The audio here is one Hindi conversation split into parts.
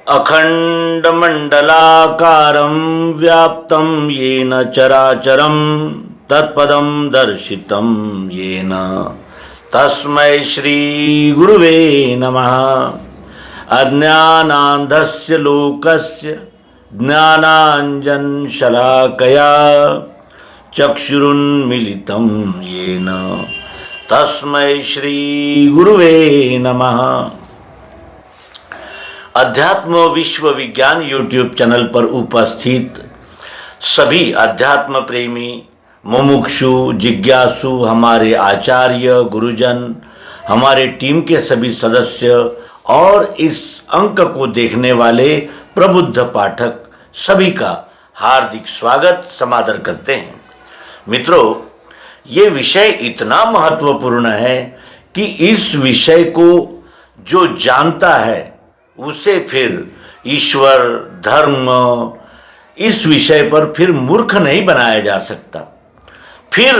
अखण्डमण्डलाकारं व्याप्तं येन चराचरं तत्पदं दर्शितं येन तस्मै श्रीगुरुवे नमः। अज्ञानान्धस्य लोकस्य ज्ञानाञ्जनशलाकया चक्षुरुन्मीलितं येन तस्मै श्रीगुरुवे नमः। अध्यात्म विश्व विज्ञान यूट्यूब चैनल पर उपस्थित सभी अध्यात्म प्रेमी, मुमुक्षु, जिज्ञासु, हमारे आचार्य, गुरुजन, हमारे टीम के सभी सदस्य और इस अंक को देखने वाले प्रबुद्ध पाठक सभी का हार्दिक स्वागत समादर करते हैं। मित्रों, ये विषय इतना महत्वपूर्ण है कि इस विषय को जो जानता है उसे फिर ईश्वर, धर्म, इस विषय पर फिर मूर्ख नहीं बनाया जा सकता, फिर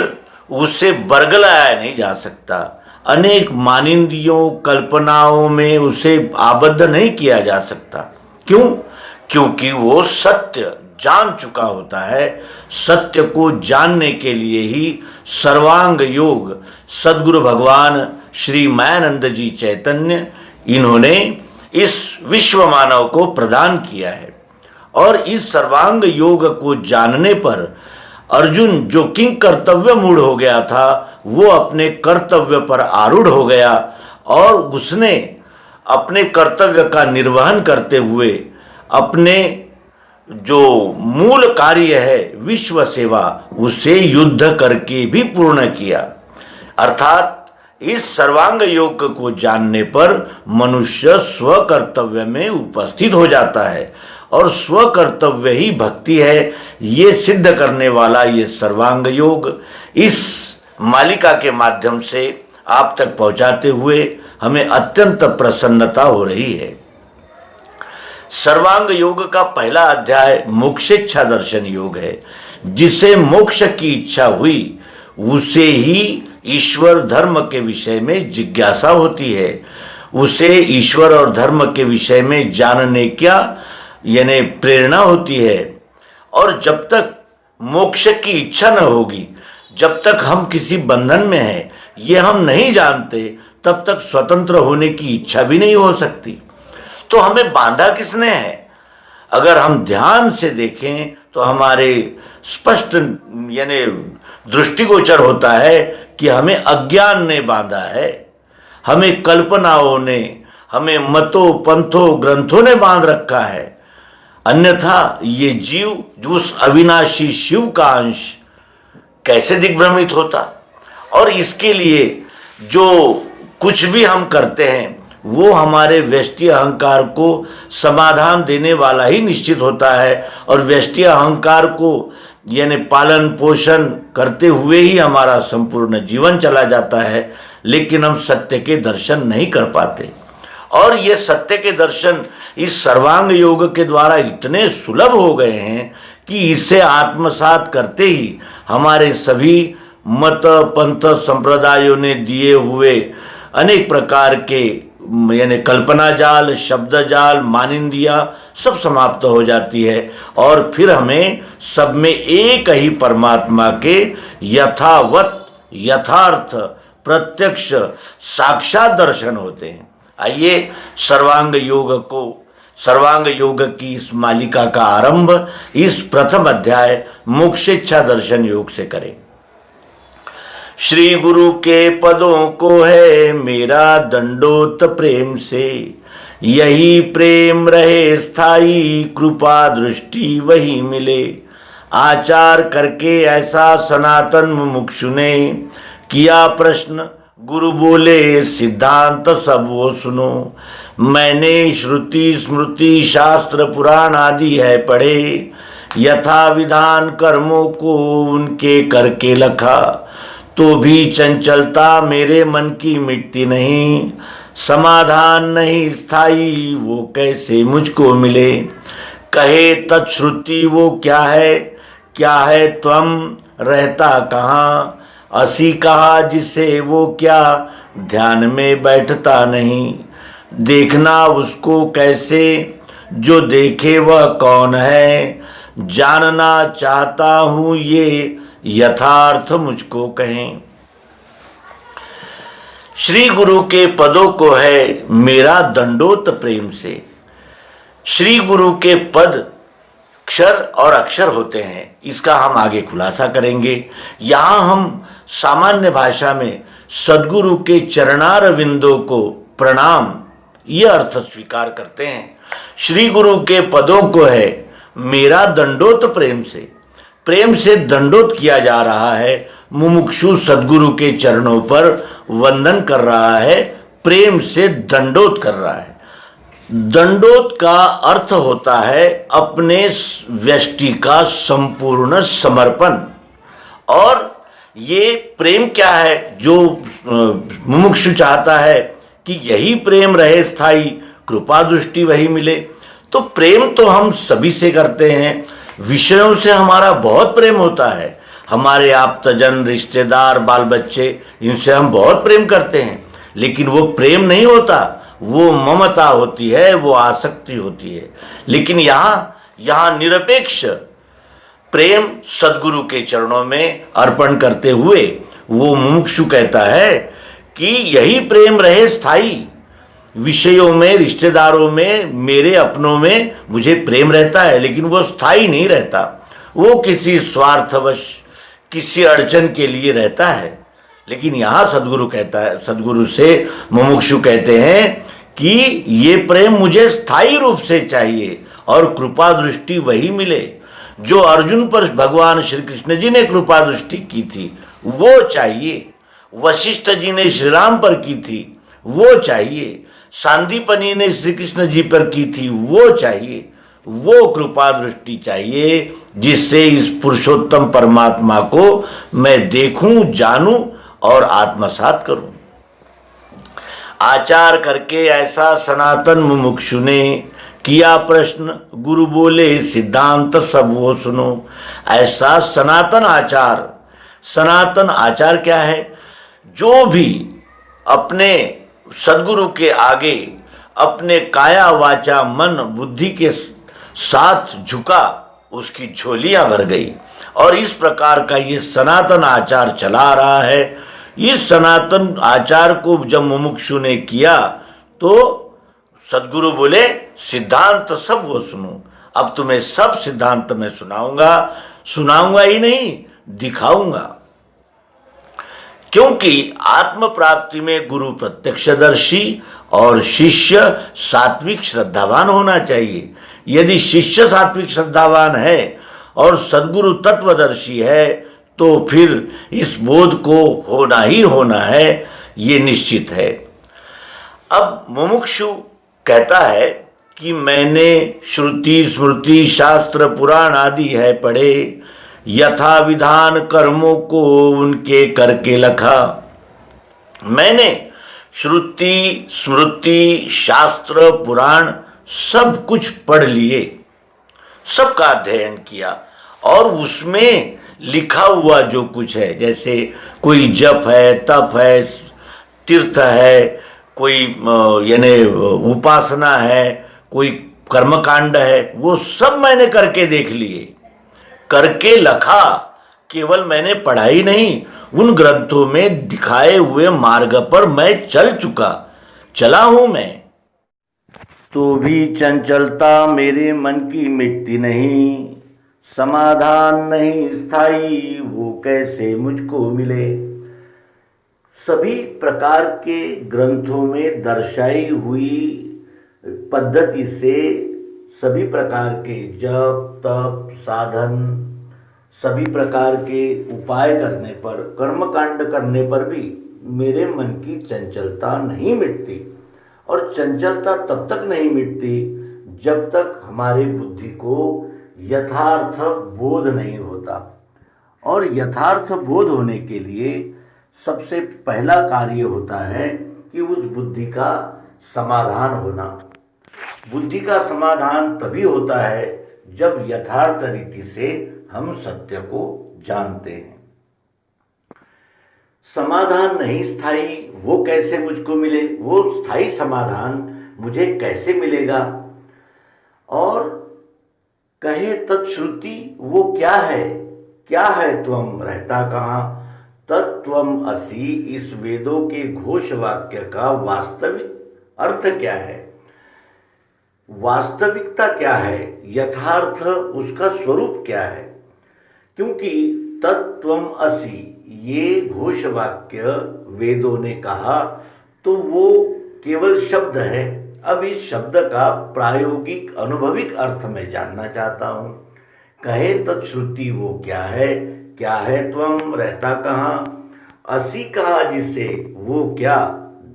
उसे बरगलाया नहीं जा सकता, अनेक मानिंदियों, कल्पनाओं में उसे आबद्ध नहीं किया जा सकता। क्यों? क्योंकि वो सत्य जान चुका होता है। सत्य को जानने के लिए ही सर्वांग योग सद्गुरु भगवान श्री मायानंद जी चैतन्य इन्होंने इस विश्व मानव को प्रदान किया है। और इस सर्वांग योग को जानने पर अर्जुन जो किंग कर्तव्य मूढ़ हो गया था, वो अपने कर्तव्य पर आरूढ़ हो गया और उसने अपने कर्तव्य का निर्वहन करते हुए अपने जो मूल कार्य है विश्व सेवा, उसे युद्ध करके भी पूर्ण किया। अर्थात इस सर्वांग योग को जानने पर मनुष्य स्व कर्तव्य में उपस्थित हो जाता है और स्व कर्तव्य ही भक्ति है, ये सिद्ध करने वाला ये सर्वांग योग इस मालिका के माध्यम से आप तक पहुंचाते हुए हमें अत्यंत प्रसन्नता हो रही है। सर्वांग योग का पहला अध्याय मोक्षेच्छा दर्शन योग है। जिसे मोक्ष की इच्छा हुई उसे ही ईश्वर धर्म के विषय में जिज्ञासा होती है, उसे ईश्वर और धर्म के विषय में जानने क्या यानी प्रेरणा होती है। और जब तक मोक्ष की इच्छा न होगी, जब तक हम किसी बंधन में हैं, ये हम नहीं जानते, तब तक स्वतंत्र होने की इच्छा भी नहीं हो सकती। तो हमें बांधा किसने है? अगर हम ध्यान से देखें तो हमारे स्पष्ट यानी दृष्टिगोचर होता है कि हमें अज्ञान ने बांधा है, हमें कल्पनाओं ने, हमें मतों, पंथों, ग्रंथों ने बांध रखा है। अन्यथा ये जीव उस अविनाशी शिव का अंश कैसे दिग्भ्रमित होता? और इसके लिए जो कुछ भी हम करते हैं वो हमारे व्यष्टि अहंकार को समाधान देने वाला ही निश्चित होता है। और व्यष्टि अहंकार को यानी पालन पोषण करते हुए ही हमारा संपूर्ण जीवन चला जाता है, लेकिन हम सत्य के दर्शन नहीं कर पाते। और ये सत्य के दर्शन इस सर्वांग योग के द्वारा इतने सुलभ हो गए हैं कि इसे आत्मसात करते ही हमारे सभी मत, पंथ, संप्रदायों ने दिए हुए अनेक प्रकार के यानी कल्पना जाल, शब्द जाल, मानिंदिया सब समाप्त हो जाती है और फिर हमें सब में एक ही परमात्मा के यथावत, यथार्थ, प्रत्यक्ष, साक्षात दर्शन होते हैं। आइए सर्वांग योग की इस मालिका का आरंभ इस प्रथम अध्याय मोक्षेच्छा दर्शन योग से करें। श्री गुरु के पदों को है मेरा दंडोत प्रेम से, यही प्रेम रहे स्थाई, कृपा दृष्टि वही मिले। आचार करके ऐसा सनातन मुमुक्षु ने किया प्रश्न, गुरु बोले सिद्धांत सब वो सुनो। मैंने श्रुति स्मृति शास्त्र पुराण आदि है पढ़े, यथा विधान कर्मों को उनके करके लखा। तो भी चंचलता मेरे मन की मिटती नहीं, समाधान नहीं स्थाई वो कैसे मुझको मिले। कहे तत्श्रुति वो क्या है त्वम रहता कहाँ। असी कहा जिसे वो क्या ध्यान में बैठता नहीं। देखना उसको कैसे जो देखे वह कौन है, जानना चाहता हूं ये यथार्थ मुझको कहें। श्री गुरु के पदों को है मेरा दंडोत प्रेम से। श्री गुरु के पद क्षर और अक्षर होते हैं, इसका हम आगे खुलासा करेंगे। यहाँ हम सामान्य भाषा में सद्गुरु के चरणार विंदों को प्रणाम यह अर्थ स्वीकार करते हैं। श्री गुरु के पदों को है मेरा दंडोत प्रेम से दंडोत किया जा रहा है। मुमुक्षु सद्गुरु के चरणों पर वंदन कर रहा है, प्रेम से दंडोत कर रहा है। दंडोत का अर्थ होता है अपने व्यष्टि का संपूर्ण समर्पण। और ये प्रेम क्या है जो मुमुक्षु चाहता है कि यही प्रेम रहे स्थायी, कृपा दृष्टि वही मिले। तो प्रेम तो हम सभी से करते हैं, विषयों से हमारा बहुत प्रेम होता है। हमारे आप्तजन, रिश्तेदार, बाल बच्चे, इनसे हम बहुत प्रेम करते हैं, लेकिन वो प्रेम नहीं होता, वो ममता होती है, वो आसक्ति होती है। लेकिन यहाँ निरपेक्ष प्रेम सद्गुरु के चरणों में अर्पण करते हुए वो मुमुक्षु कहता है कि यही प्रेम रहे स्थायी। विषयों में, रिश्तेदारों में, मेरे अपनों में मुझे प्रेम रहता है, लेकिन वो स्थायी नहीं रहता, वो किसी स्वार्थवश, किसी अड़चन के लिए रहता है। लेकिन यहाँ सद्गुरु कहता है, सद्गुरु से मुमुक्षु कहते हैं कि ये प्रेम मुझे स्थायी रूप से चाहिए और कृपा दृष्टि वही मिले जो अर्जुन पर भगवान श्री कृष्ण जी ने कृपा दृष्टि की थी, वो चाहिए। वशिष्ठ जी ने श्री राम पर की थी, वो चाहिए। सांदीपनि ने श्री कृष्ण जी पर की थी, वो चाहिए। वो कृपा दृष्टि चाहिए जिससे इस पुरुषोत्तम परमात्मा को मैं देखूं, जानूं और आत्मसात करूं। आचार करके ऐसा सनातन मुमुक्षु ने किया प्रश्न, गुरु बोले सिद्धांत सब वो सुनो। ऐसा सनातन आचार क्या है? जो भी अपने सद्गुरु के आगे अपने काया वाचा मन बुद्धि के साथ झुका, उसकी झोलियां भर गई। और इस प्रकार का ये सनातन आचार चला आ रहा है। इस सनातन आचार को जब मुमुक्षु ने किया तो सद्गुरु बोले सिद्धांत सब वो सुनो। अब तुम्हें सब सिद्धांत मैं सुनाऊंगा ही नहीं, दिखाऊंगा। क्योंकि आत्म प्राप्ति में गुरु प्रत्यक्षदर्शी और शिष्य सात्विक श्रद्धावान होना चाहिए। यदि शिष्य सात्विक श्रद्धावान है और सद्गुरु तत्वदर्शी है तो फिर इस बोध को होना ही होना है, ये निश्चित है। अब मुमुक्षु कहता है कि मैंने श्रुति स्मृति शास्त्र पुराण आदि है पढ़े, यथा विधान कर्मों को उनके करके लखा। मैंने श्रुति स्मृति शास्त्र पुराण सब कुछ पढ़ लिए, सबका अध्ययन किया और उसमें लिखा हुआ जो कुछ है, जैसे कोई जप है, तप है, तीर्थ है, कोई यानी उपासना है, कोई कर्मकांड है, वो सब मैंने करके देख लिए, करके लखा। केवल मैंने पढ़ाई नहीं, उन ग्रंथों में दिखाए हुए मार्ग पर मैं चला हूं मैं। तो भी चंचलता मेरे मन की मिटती नहीं, समाधान नहीं स्थायी वो कैसे मुझको मिले। सभी प्रकार के ग्रंथों में दर्शाई हुई पद्धति से सभी प्रकार के जप तप साधन, सभी प्रकार के उपाय करने पर, कर्मकांड करने पर भी मेरे मन की चंचलता नहीं मिटती। और चंचलता तब तक नहीं मिटती जब तक हमारी बुद्धि को यथार्थ बोध नहीं होता। और यथार्थ बोध होने के लिए सबसे पहला कार्य होता है कि उस बुद्धि का समाधान होना। बुद्धि का समाधान तभी होता है जब यथार्थ रीति से हम सत्य को जानते हैं। समाधान नहीं स्थायी वो कैसे मुझको मिले, वो स्थायी समाधान मुझे कैसे मिलेगा। कहे तत्श्रुति वो क्या है त्वम, रहता कहाँ, तत्त्वम असि, इस वेदों के घोष वाक्य का वास्तविक अर्थ क्या है, वास्तविकता क्या है, यथार्थ उसका स्वरूप क्या है। क्योंकि तत्त्वम असि ये घोष वाक्य वेदों ने कहा तो वो केवल शब्द है। अब इस शब्द का प्रायोगिक अनुभविक अर्थ मैं जानना चाहता हूँ। कहे तत्श्रुति वो क्या है त्वम, रहता कहाँ, असि कहा जिसे वो क्या,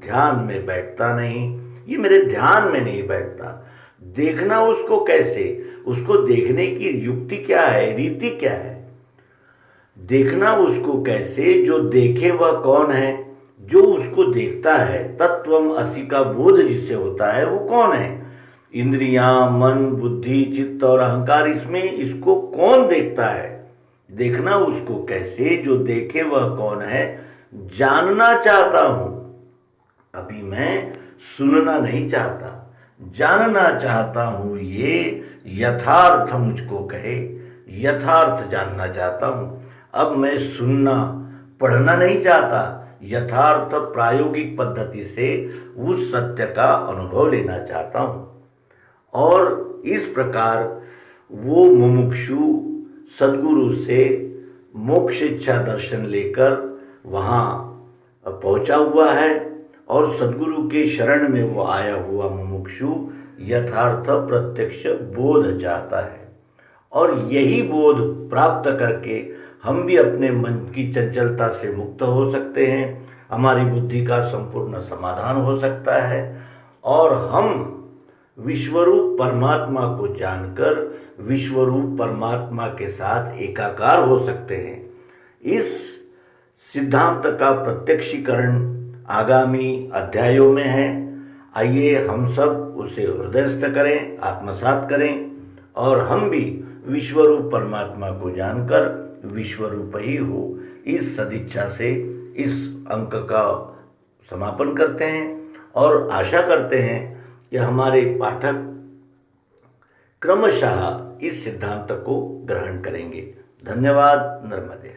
ध्यान में बैठता नहीं, ये मेरे ध्यान में नहीं बैठता। देखना उसको कैसे, उसको देखने की युक्ति क्या है, रीति क्या है। देखना उसको कैसे, जो देखे वह कौन है, जो उसको देखता है। तत्वम असि का बोध जिससे होता है वो कौन है। इंद्रियां, मन, बुद्धि, चित्त और अहंकार, इसमें इसको कौन देखता है। देखना उसको कैसे, जो देखे वह कौन है। जानना चाहता हूं, अभी मैं सुनना नहीं चाहता, जानना चाहता हूं। ये यथार्थ मुझको कहे, यथार्थ जानना चाहता हूं। अब मैं सुनना पढ़ना नहीं चाहता, यथार्थ प्रायोगिक पद्धति से उस सत्य का अनुभव लेना चाहता हूं। और इस प्रकार वो मुमुक्षु सद्गुरु से मोक्ष इच्छा दर्शन लेकर वहाँ पहुँचा हुआ है और सद्गुरु के शरण में वो आया हुआ मुमुक्षु यथार्थ प्रत्यक्ष बोध चाहता है। और यही बोध प्राप्त करके हम भी अपने मन की चंचलता से मुक्त हो सकते हैं, हमारी बुद्धि का संपूर्ण समाधान हो सकता है और हम विश्वरूप परमात्मा को जानकर विश्वरूप परमात्मा के साथ एकाकार हो सकते हैं। इस सिद्धांत का प्रत्यक्षीकरण आगामी अध्यायों में है। आइए हम सब उसे हृदयस्थ करें, आत्मसात करें और हम भी विश्वरूप परमात्मा को जानकर विश्वरूप ही हो। इस सदिच्छा से इस अंक का समापन करते हैं और आशा करते हैं कि हमारे पाठक क्रमशः इस सिद्धांत को ग्रहण करेंगे। धन्यवाद। नर्मदे।